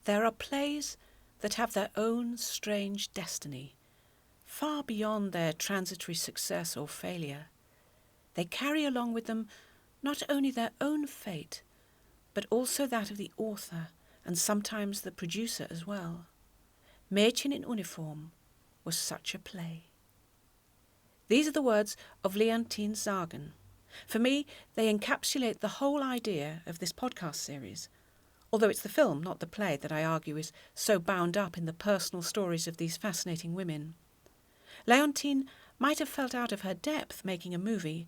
There are plays that have their own strange destiny, far beyond their transitory success or failure. They carry along with them not only their own fate, but also that of the author and sometimes the producer as well. Mädchen in Uniform was such a play. These are the words of Leontine Sagan. For me, they encapsulate the whole idea of this podcast series, although it's the film, not the play, that I argue is so bound up in the personal stories of these fascinating women. Leontine might have felt out of her depth making a movie,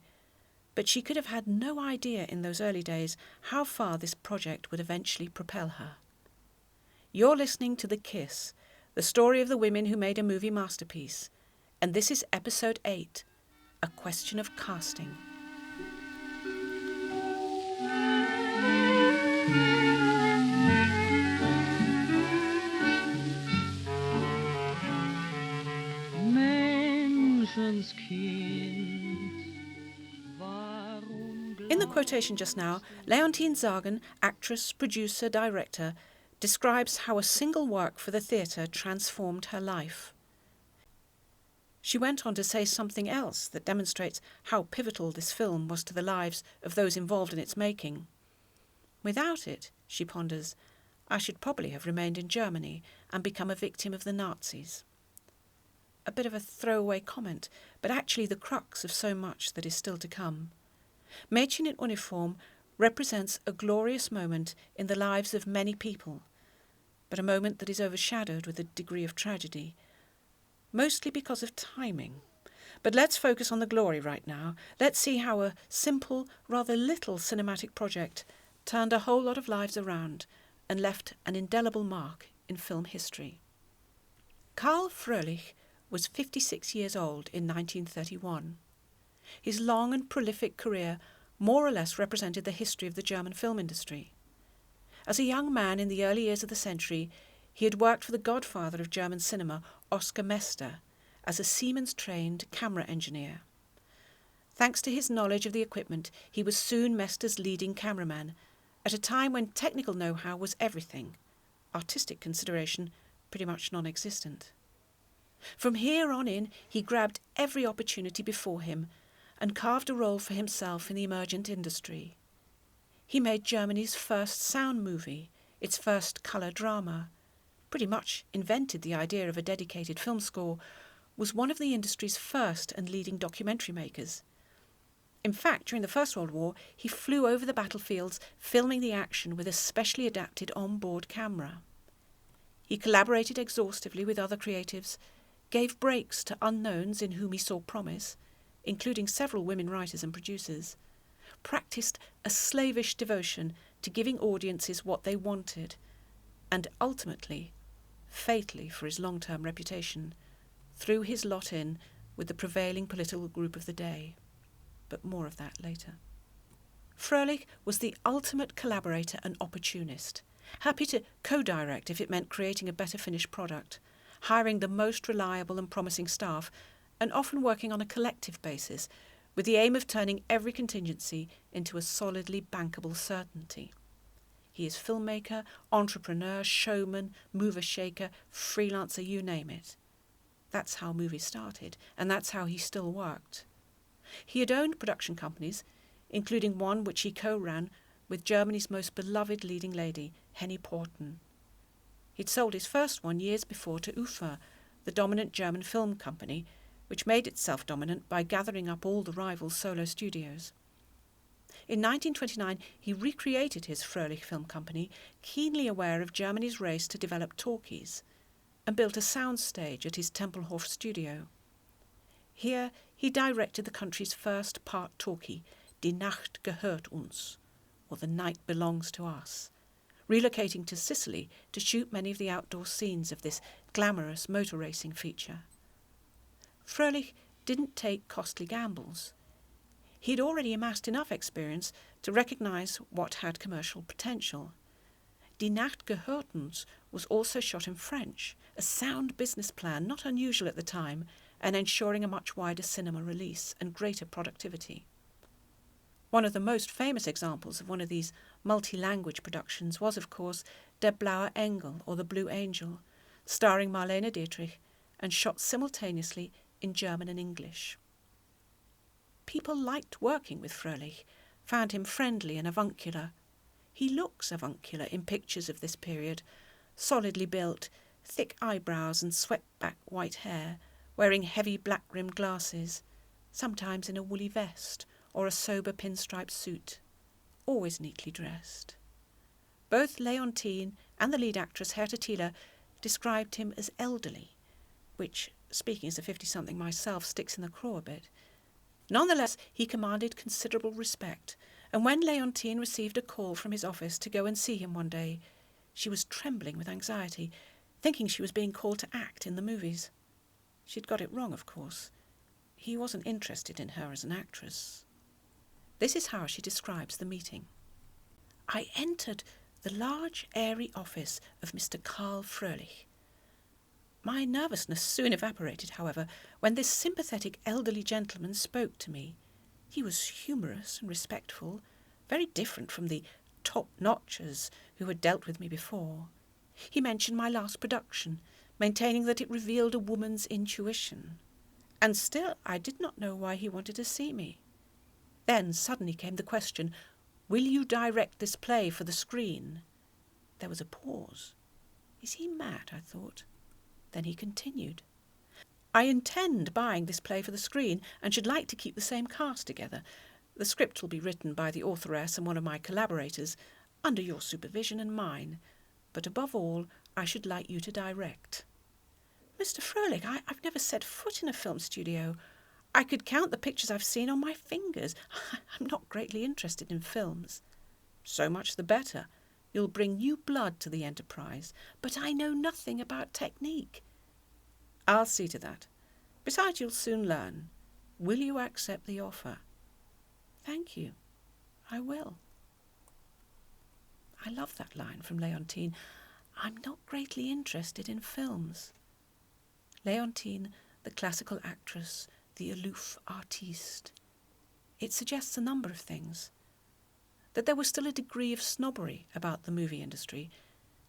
but she could have had no idea in those early days how far this project would eventually propel her. You're listening to The Kiss, the story of the women who made a movie masterpiece, and this is episode 8, A Question of Casting. In the quotation just now, Leontine Sagan, actress, producer, director, describes how a single work for the theatre transformed her life. She went on to say something else that demonstrates how pivotal this film was to the lives of those involved in its making. Without it, she ponders, I should probably have remained in Germany and become a victim of the Nazis. A bit of a throwaway comment, but actually the crux of so much that is still to come. Mädchen in Uniform represents a glorious moment in the lives of many people, but a moment that is overshadowed with a degree of tragedy, mostly because of timing. But let's focus on the glory right now. Let's see how a simple, rather little cinematic project turned a whole lot of lives around and left an indelible mark in film history. Karl Froelich was 56 years old in 1931. His long and prolific career more or less represented the history of the German film industry. As a young man in the early years of the century, he had worked for the godfather of German cinema, Oskar Mester, as a Siemens-trained camera engineer. Thanks to his knowledge of the equipment, he was soon Mester's leading cameraman, at a time when technical know-how was everything, artistic consideration pretty much non-existent. From here on in, he grabbed every opportunity before him and carved a role for himself in the emergent industry. He made Germany's first sound movie, its first colour drama, pretty much invented the idea of a dedicated film score, was one of the industry's first and leading documentary makers. In fact, during the First World War, he flew over the battlefields, filming the action with a specially adapted on-board camera. He collaborated exhaustively with other creatives, gave breaks to unknowns in whom he saw promise, including several women writers and producers, practiced a slavish devotion to giving audiences what they wanted, and ultimately, fatally for his long-term reputation, threw his lot in with the prevailing political group of the day. But more of that later. Froelich was the ultimate collaborator and opportunist, happy to co-direct if it meant creating a better finished product, hiring the most reliable and promising staff, and often working on a collective basis with the aim of turning every contingency into a solidly bankable certainty. He is filmmaker, entrepreneur, showman, mover shaker, freelancer, you name it. That's how movies started, and that's how he still worked. He had owned production companies, including one which he co-ran with Germany's most beloved leading lady, Henny Porten. He'd sold his first one years before to UFA, the dominant German film company, which made itself dominant by gathering up all the rival solo studios. In 1929, he recreated his Froelich Film Company, keenly aware of Germany's race to develop talkies, and built a soundstage at his Tempelhof studio. Here, he directed the country's first part talkie, Die Nacht gehört uns, or The Night Belongs to Us, relocating to Sicily to shoot many of the outdoor scenes of this glamorous motor racing feature. Froelich didn't take costly gambles. He'd already amassed enough experience to recognise what had commercial potential. Die Nacht gehört uns was also shot in French, a sound business plan not unusual at the time, and ensuring a much wider cinema release and greater productivity. One of the most famous examples of one of these multi-language productions was, of course, Der blaue Engel, or The Blue Angel, starring Marlene Dietrich and shot simultaneously in German and English. People liked working with Froelich, found him friendly and avuncular. He looks avuncular in pictures of this period, solidly built, thick eyebrows and swept-back white hair, wearing heavy black-rimmed glasses, sometimes in a woolly vest or a sober pinstripe suit, always neatly dressed. Both Leontine and the lead actress Herta Thiele described him as elderly, which, speaking as a 50-something myself, sticks in the craw a bit. Nonetheless, he commanded considerable respect, and when Leontine received a call from his office to go and see him one day, she was trembling with anxiety, thinking she was being called to act in the movies. She'd got it wrong, of course. He wasn't interested in her as an actress. This is how she describes the meeting. I entered the large, airy office of Mr. Karl Froelich. My nervousness soon evaporated, however, when this sympathetic elderly gentleman spoke to me. He was humorous and respectful, very different from the top-notchers who had dealt with me before. He mentioned my last production, maintaining that it revealed a woman's intuition. And still I did not know why he wanted to see me. Then suddenly came the question, "Will you direct this play for the screen?" There was a pause. Is he mad, I thought. Then he continued, "I intend buying this play for the screen and should like to keep the same cast together. The script will be written by the authoress and one of my collaborators, under your supervision and mine. But above all, I should like you to direct." "Mr. Froelich, I've never set foot in a film studio. I could count the pictures I've seen on my fingers. I'm not greatly interested in films." "So much the better. You'll bring new blood to the enterprise." "But I know nothing about technique." "I'll see to that. Besides, you'll soon learn. Will you accept the offer?" "Thank you. I will." I love that line from Leontine. I'm not greatly interested in films. Leontine, the classical actress, the aloof artiste. It suggests a number of things. That there was still a degree of snobbery about the movie industry,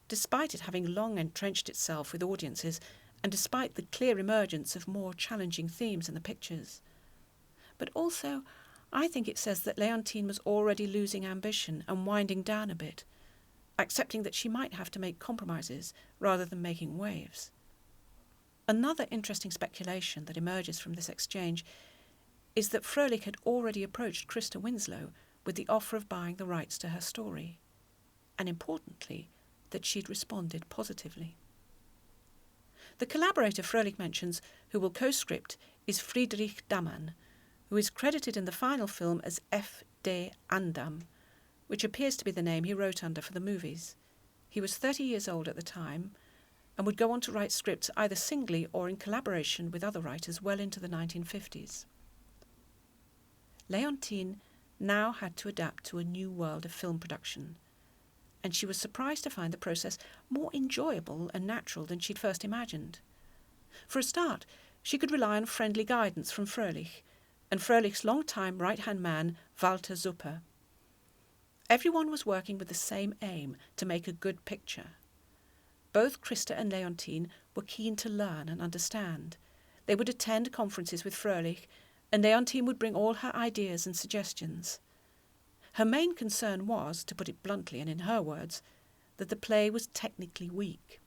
despite it having long entrenched itself with audiences and despite the clear emergence of more challenging themes in the pictures. But also, I think it says that Leontine was already losing ambition and winding down a bit, accepting that she might have to make compromises rather than making waves. Another interesting speculation that emerges from this exchange is that Froelich had already approached Christa Winslow with the offer of buying the rights to her story, and importantly, that she'd responded positively. The collaborator Froelich mentions, who will co-script, is Friedrich Dammann, who is credited in the final film as F. D. Andam, which appears to be the name he wrote under for the movies. He was 30 years old at the time, and would go on to write scripts either singly or in collaboration with other writers well into the 1950s. Leontine now had to adapt to a new world of film production, and she was surprised to find the process more enjoyable and natural than she'd first imagined. For a start, she could rely on friendly guidance from Froelich, and Froelich's long-time right-hand man, Walter Zuppe. Everyone was working with the same aim, to make a good picture. Both Christa and Leontine were keen to learn and understand. They would attend conferences with Froelich, and Leontine would bring all her ideas and suggestions. Her main concern was, to put it bluntly and in her words, that the play was technically weak.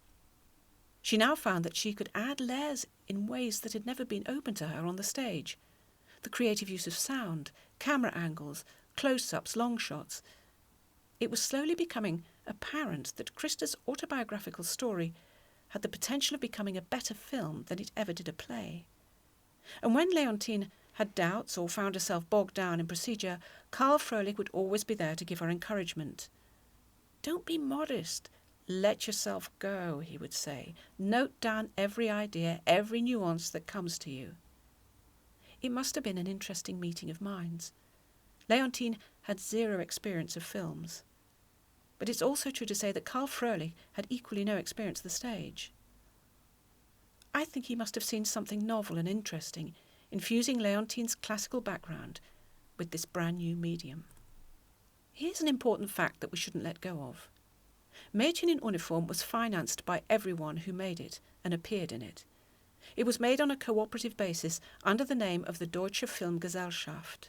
She now found that she could add layers in ways that had never been open to her on the stage. The creative use of sound, camera angles, close-ups, long shots. It was slowly becoming apparent that Christa's autobiographical story had the potential of becoming a better film than it ever did a play. And when Leontine had doubts or found herself bogged down in procedure, Karl Froelich would always be there to give her encouragement. "Don't be modest. Let yourself go," he would say. "Note down every idea, every nuance that comes to you." It must have been an interesting meeting of minds. Leontine had zero experience of films. But it's also true to say that Karl Froelich had equally no experience of the stage. I think he must have seen something novel and interesting in fusing Leontine's classical background with this brand new medium. Here's an important fact that we shouldn't let go of. Mädchen in Uniform was financed by everyone who made it and appeared in it. It was made on a cooperative basis under the name of the Deutsche Filmgesellschaft.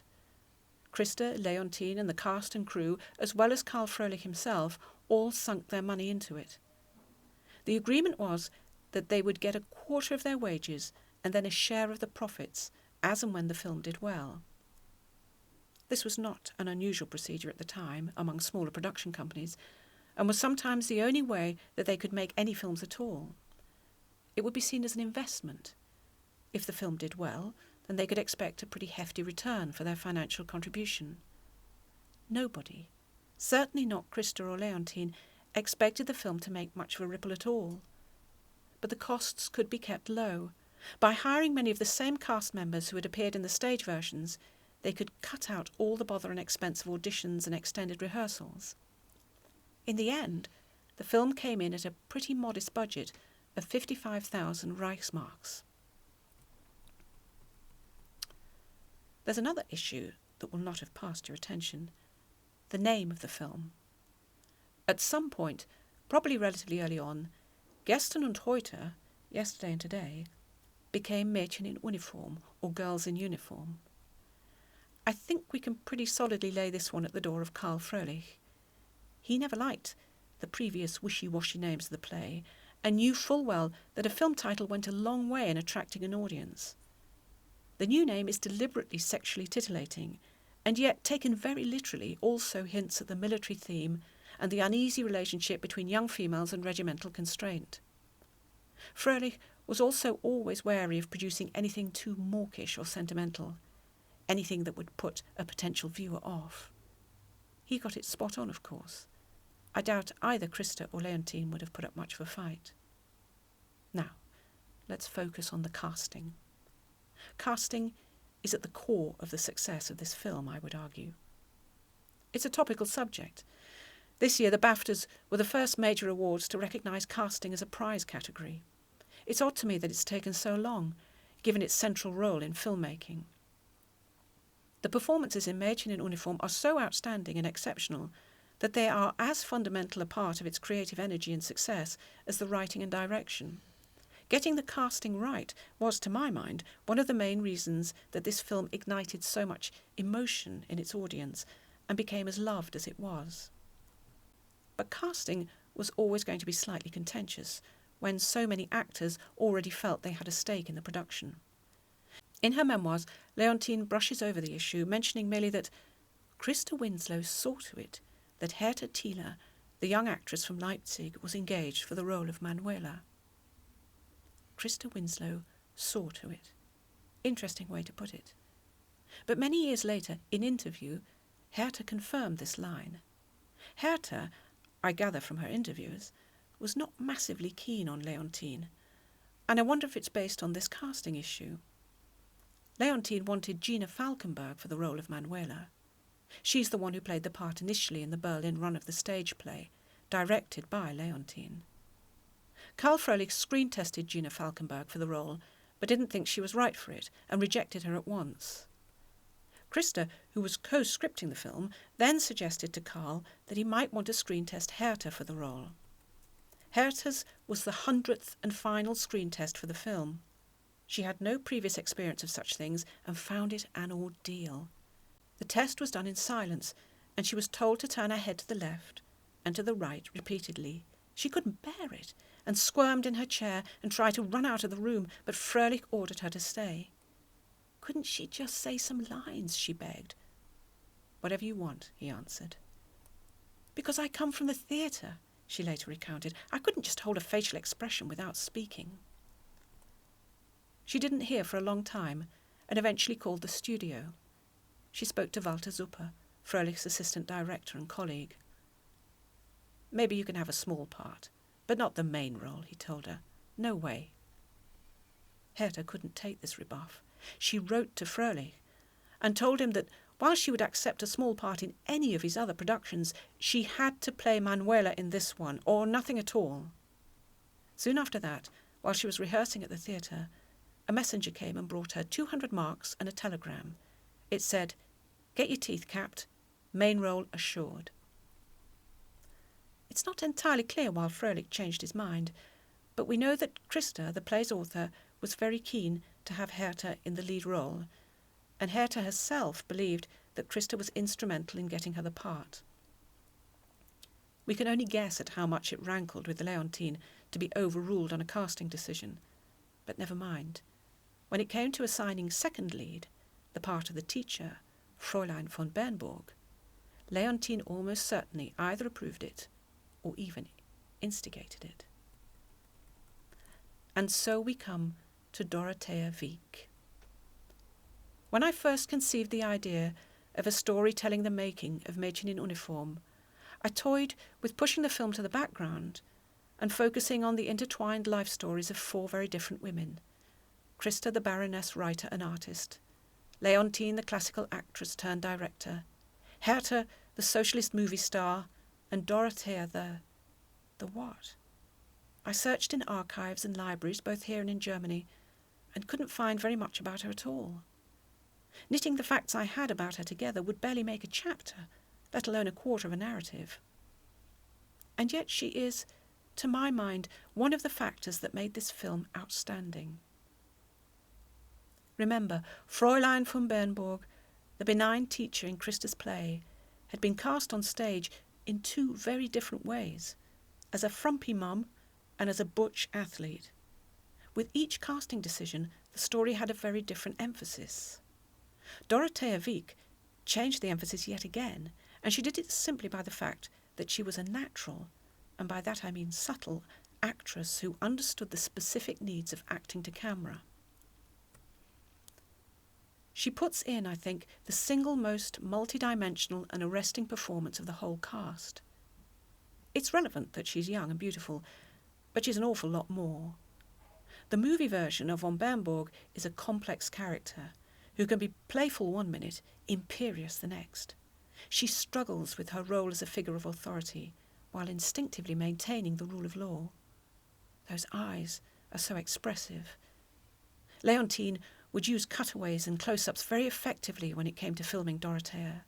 Christa, Leontine and the cast and crew, as well as Karl Froelich himself, all sunk their money into it. The agreement was that they would get a quarter of their wages and then a share of the profits, as and when the film did well. This was not an unusual procedure at the time among smaller production companies, and was sometimes the only way that they could make any films at all. It would be seen as an investment. If the film did well, then they could expect a pretty hefty return for their financial contribution. Nobody, certainly not Christa or Leontine, expected the film to make much of a ripple at all. But the costs could be kept low. By hiring many of the same cast members who had appeared in the stage versions, they could cut out all the bother and expense of auditions and extended rehearsals. In the end, the film came in at a pretty modest budget of 55,000 Reichsmarks. There's another issue that will not have passed your attention: the name of the film. At some point, probably relatively early on, Gestern und Heute, Yesterday and Today, became Mädchen in Uniform, or Girls in Uniform. I think we can pretty solidly lay this one at the door of Karl Froelich. He never liked the previous wishy-washy names of the play, and knew full well that a film title went a long way in attracting an audience. The new name is deliberately sexually titillating, and yet, taken very literally, also hints at the military theme and the uneasy relationship between young females and regimental constraint. Froelich was also always wary of producing anything too mawkish or sentimental, anything that would put a potential viewer off. He got it spot on, of course. I doubt either Christa or Leontine would have put up much of a fight. Now, let's focus on the casting. Casting is at the core of the success of this film, I would argue. It's a topical subject. This year, the BAFTAs were the first major awards to recognise casting as a prize category. It's odd to me that it's taken so long, given its central role in filmmaking. The performances in Mädchen in Uniform are so outstanding and exceptional that they are as fundamental a part of its creative energy and success as the writing and direction. Getting the casting right was, to my mind, one of the main reasons that this film ignited so much emotion in its audience and became as loved as it was. But casting was always going to be slightly contentious when so many actors already felt they had a stake in the production. In her memoirs, Leontine brushes over the issue, mentioning merely that Christa Winslow saw to it that Hertha Thiele, the young actress from Leipzig, was engaged for the role of Manuela. Christa Winslow saw to it. Interesting way to put it. But many years later, in interview, Hertha confirmed this line. Hertha, I gather from her interviews, was not massively keen on Leontine, and I wonder if it's based on this casting issue. Leontine wanted Gina Falkenberg for the role of Manuela. She's the one who played the part initially in the Berlin run of the stage play, directed by Leontine. Karl Froelich screen-tested Gina Falkenberg for the role, but didn't think she was right for it, and rejected her at once. Christa, who was co-scripting the film, then suggested to Karl that he might want to screen-test Hertha for the role. Hertha's was the 100th and final screen-test for the film. She had no previous experience of such things and found it an ordeal. The test was done in silence, and she was told to turn her head to the left and to the right repeatedly. She couldn't bear it, and squirmed in her chair and tried to run out of the room, but Froelich ordered her to stay. Couldn't she just say some lines, she begged. Whatever you want, he answered. Because I come from the theatre, she later recounted. I couldn't just hold a facial expression without speaking. She didn't hear for a long time, and eventually called the studio. She spoke to Walter Zuppe, Froelich's assistant director and colleague. Maybe you can have a small part, but not the main role, he told her. No way. Hertha couldn't take this rebuff. She wrote to Froelich and told him that while she would accept a small part in any of his other productions, she had to play Manuela in this one, or nothing at all. Soon after that, while she was rehearsing at the theatre, a messenger came and brought her 200 marks and a telegram. It said, "Get your teeth capped. Main role assured. It's not entirely clear why Froelich changed his mind, but we know that Christa, the play's author, was very keen to have Herta in the lead role, and Herta herself believed that Christa was instrumental in getting her the part. We can only guess at how much it rankled with Leontine to be overruled on a casting decision, but never mind. When it came to assigning second lead, the part of the teacher, Fräulein von Bernburg, Leontine almost certainly either approved it or even instigated it. And so we come to Dorothea Wieck. When I first conceived the idea of a story telling the making of Mädchen in Uniform, I toyed with pushing the film to the background and focusing on the intertwined life stories of 4 very different women: Christa, the Baroness, writer and artist; Leontine, the classical actress turned director; Herta, the socialist movie star; and Dorothea, the what? I searched in archives and libraries, both here and in Germany, and couldn't find very much about her at all. Knitting the facts I had about her together would barely make a chapter, let alone a quarter of a narrative. And yet she is, to my mind, one of the factors that made this film outstanding. Remember, Fräulein von Bernburg, the benign teacher in Christa's play, had been cast on stage in 2 very different ways, as a frumpy mum and as a butch athlete. With each casting decision, the story had a very different emphasis. Dorothea Wieck changed the emphasis yet again, and she did it simply by the fact that she was a natural, and by that I mean subtle, actress who understood the specific needs of acting to camera. She puts in, I think, the single most multidimensional and arresting performance of the whole cast. It's relevant that she's young and beautiful, but she's an awful lot more. The movie version of von Bernburg is a complex character who can be playful one minute, imperious the next. She struggles with her role as a figure of authority while instinctively maintaining the rule of law. Those eyes are so expressive. Leontine would use cutaways and close-ups very effectively when it came to filming Dorothea.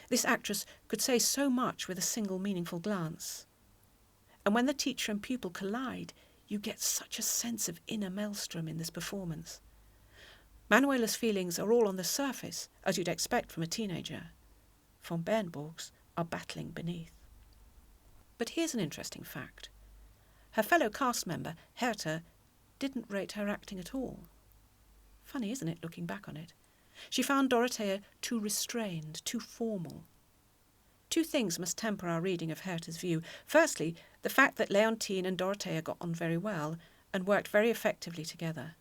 This actress could say so much with a single meaningful glance. And when the teacher and pupil collide, you get such a sense of inner maelstrom in this performance. Manuela's feelings are all on the surface, as you'd expect from a teenager. Von Bernburg's are battling beneath. But here's an interesting fact. Her fellow cast member, Herta, didn't rate her acting at all. Funny, isn't it, looking back on it? She found Dorothea too restrained, too formal. 2 things must temper our reading of Herta's view. Firstly, the fact that Leontine and Dorothea got on very well and worked very effectively together.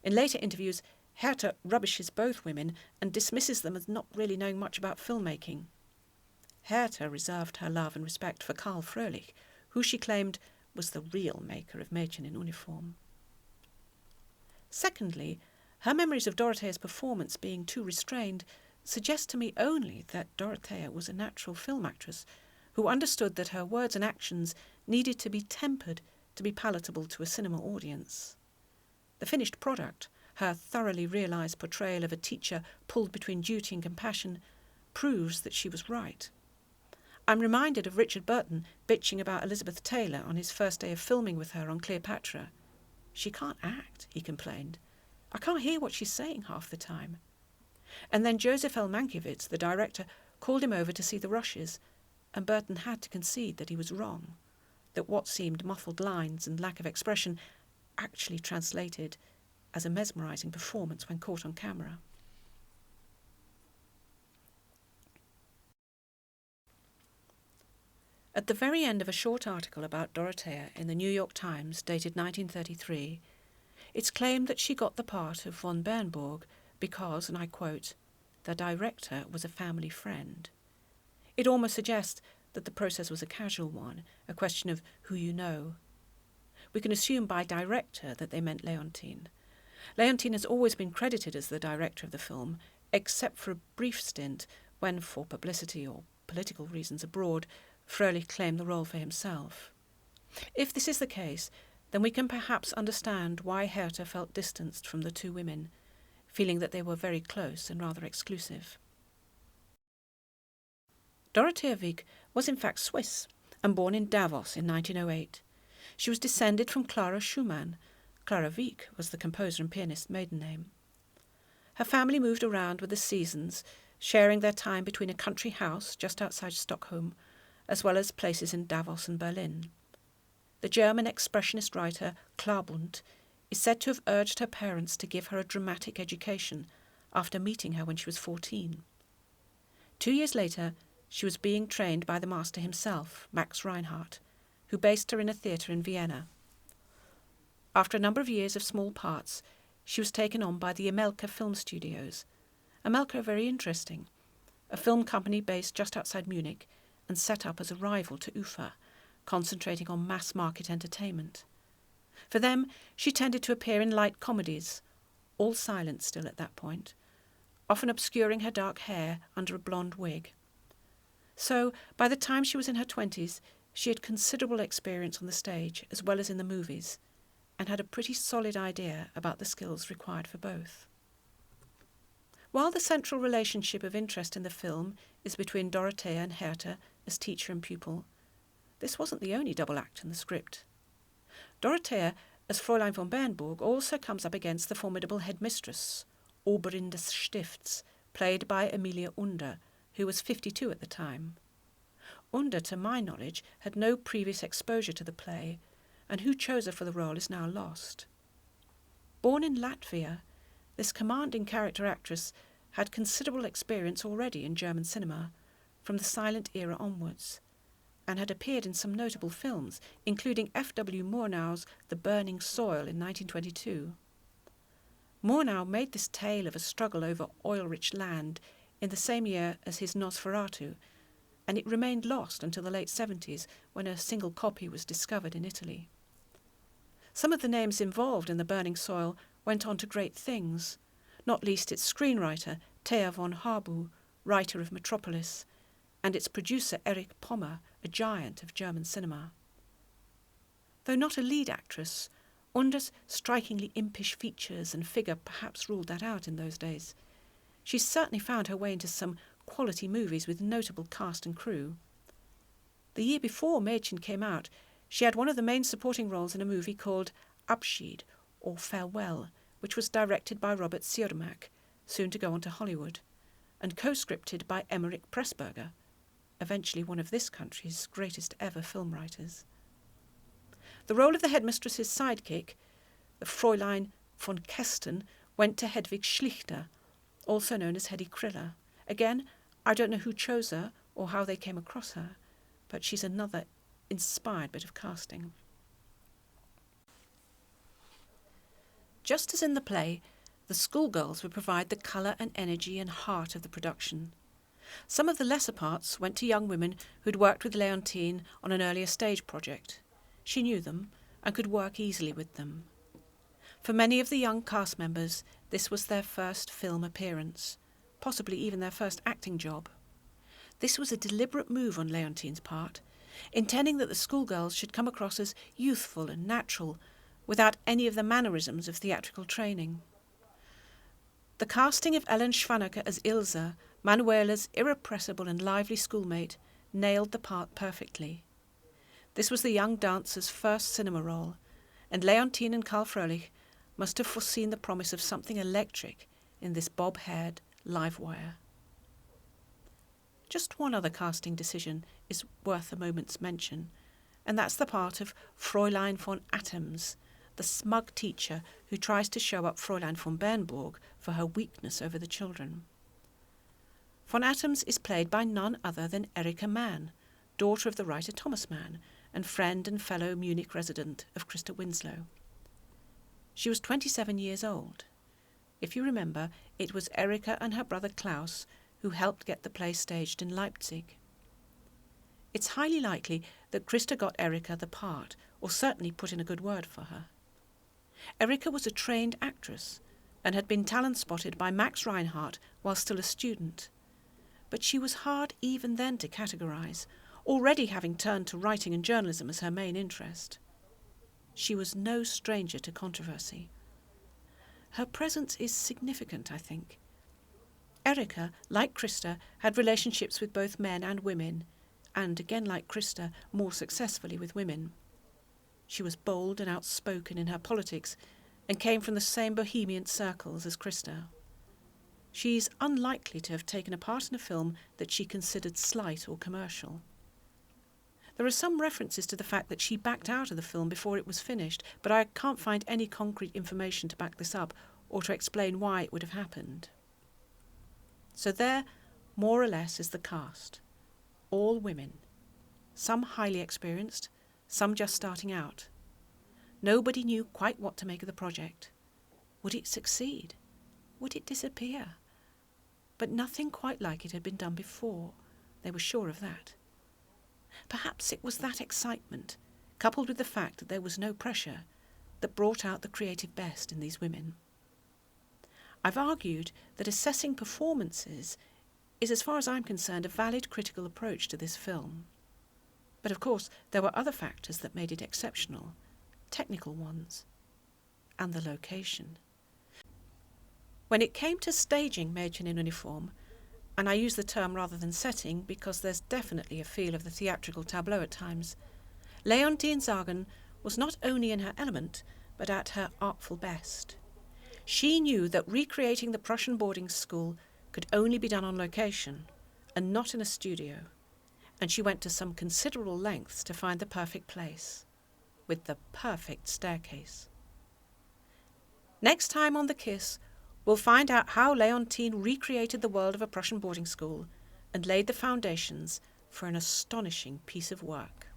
In later interviews, Herta rubbishes both women and dismisses them as not really knowing much about filmmaking. Herta reserved her love and respect for Karl Froelich, who she claimed was the real maker of Mädchen in Uniform. Secondly, her memories of Dorothea's performance being too restrained suggest to me only that Dorothea was a natural film actress who understood that her words and actions needed to be tempered to be palatable to a cinema audience. The finished product, her thoroughly realised portrayal of a teacher pulled between duty and compassion, proves that she was right. I'm reminded of Richard Burton bitching about Elizabeth Taylor on his first day of filming with her on Cleopatra. "She can't act," he complained. "I can't hear what she's saying half the time." And then Joseph L. Mankiewicz, the director, called him over to see the rushes, and Burton had to concede that he was wrong, that what seemed muffled lines and lack of expression actually translated as a mesmerising performance when caught on camera. At the very end of a short article about Dorothea in the New York Times, dated 1933, it's claimed that she got the part of von Bernburg because, and I quote, "the director was a family friend." It almost suggests that the process was a casual one, a question of who you know. We can assume by director that they meant Leontine. Leontine has always been credited as the director of the film, except for a brief stint when, for publicity or political reasons abroad, Froelich claimed the role for himself. If this is the case, then we can perhaps understand why Herta felt distanced from the 2 women, feeling that they were very close and rather exclusive. Dorothea Wieck was in fact Swiss and born in Davos in 1908. She was descended from Clara Schumann. Clara Wieck was the composer and pianist's maiden name. Her family moved around with the seasons, sharing their time between a country house just outside Stockholm, as well as places in Davos and Berlin. The German expressionist writer Klabund is said to have urged her parents to give her a dramatic education after meeting her when she was 14. 2 years later, she was being trained by the master himself, Max Reinhardt, who based her in a theatre in Vienna. After a number of years of small parts, she was taken on by the Emelke Film Studios. Emelke are very interesting, a film company based just outside Munich and set up as a rival to UFA, concentrating on mass-market entertainment. For them, she tended to appear in light comedies, all silent still at that point, often obscuring her dark hair under a blonde wig. So, by the time she was in her 20s, she had considerable experience on the stage as well as in the movies, and had a pretty solid idea about the skills required for both. While the central relationship of interest in the film is between Dorothea and Hertha as teacher and pupil, this wasn't the only double act in the script. Dorothea, as Fräulein von Bernburg, also comes up against the formidable headmistress, Oberin des Stifts, played by Emilia Under, who was 52 at the time. Under, to my knowledge, had no previous exposure to the play, and who chose her for the role is now lost. Born in Latvia, this commanding character actress had considerable experience already in German cinema, from the silent era onwards, and had appeared in some notable films, including F.W. Murnau's The Burning Soil in 1922. Murnau made this tale of a struggle over oil-rich land in the same year as his Nosferatu, and it remained lost until the late 70s when a single copy was discovered in Italy. Some of the names involved in The Burning Soil went on to great things, not least its screenwriter, Thea von Harbu, writer of Metropolis, and its producer Erich Pommer, a giant of German cinema. Though not a lead actress, Under's strikingly impish features and figure perhaps ruled that out in those days. She certainly found her way into some quality movies with notable cast and crew. The year before Mädchen came out, she had one of the main supporting roles in a movie called Abschied, or Farewell, which was directed by Robert Siodmak, soon to go on to Hollywood, and co-scripted by Emmerich Pressburger, eventually one of this country's greatest ever film writers. The role of the headmistress's sidekick, the Fräulein von Kästen, went to Hedwig Schlichter, also known as Hedy Kriller. Again, I don't know who chose her or how they came across her, but she's another inspired bit of casting. Just as in the play, the schoolgirls would provide the colour and energy and heart of the production. Some of the lesser parts went to young women who'd worked with Leontine on an earlier stage project. She knew them and could work easily with them. For many of the young cast members, this was their first film appearance, possibly even their first acting job. This was a deliberate move on Leontine's part, intending that the schoolgirls should come across as youthful and natural, without any of the mannerisms of theatrical training. The casting of Ellen Schwanecker as Ilse, Manuela's irrepressible and lively schoolmate, nailed the part perfectly. This was the young dancer's first cinema role, and Leontine and Karl Froelich must have foreseen the promise of something electric in this bob-haired live wire. Just one other casting decision is worth a moment's mention, and that's the part of Fräulein von Atoms, the smug teacher who tries to show up Fräulein von Bernburg for her weakness over the children. Von Atoms is played by none other than Erika Mann, daughter of the writer Thomas Mann, and friend and fellow Munich resident of Christa Winslow. She was 27 years old. If you remember, it was Erika and her brother Klaus who helped get the play staged in Leipzig. It's highly likely that Christa got Erika the part, or certainly put in a good word for her. Erika was a trained actress and had been talent spotted by Max Reinhardt while still a student. But she was hard even then to categorise, already having turned to writing and journalism as her main interest. She was no stranger to controversy. Her presence is significant, I think. Erica, like Krista, had relationships with both men and women, and again like Krista, more successfully with women. She was bold and outspoken in her politics and came from the same bohemian circles as Krista. She's unlikely to have taken a part in a film that she considered slight or commercial. There are some references to the fact that she backed out of the film before it was finished, but I can't find any concrete information to back this up or to explain why it would have happened. So there, more or less, is the cast. All women. Some highly experienced, some just starting out. Nobody knew quite what to make of the project. Would it succeed? Would it disappear? But nothing quite like it had been done before. They were sure of that. Perhaps it was that excitement, coupled with the fact that there was no pressure, that brought out the creative best in these women. I've argued that assessing performances is, as far as I'm concerned, a valid critical approach to this film. But of course, there were other factors that made it exceptional, technical ones, and the location. When it came to staging Mädchen in Uniform, and I use the term rather than setting because there's definitely a feel of the theatrical tableau at times, Leontine Sagan was not only in her element, but at her artful best. She knew that recreating the Prussian boarding school could only be done on location, and not in a studio, and she went to some considerable lengths to find the perfect place, with the perfect staircase. Next time on The Kiss, we'll find out how Leontine recreated the world of a Prussian boarding school and laid the foundations for an astonishing piece of work.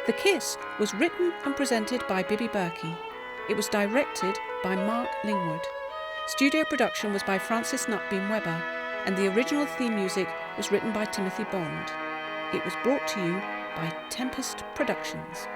The Kiss was written and presented by Bibi Berki. It was directed by Mark Lingwood. Studio production was by Francis Nutbeam Webber, and the original theme music was written by Timothy Bond. It was brought to you by Tempest Productions.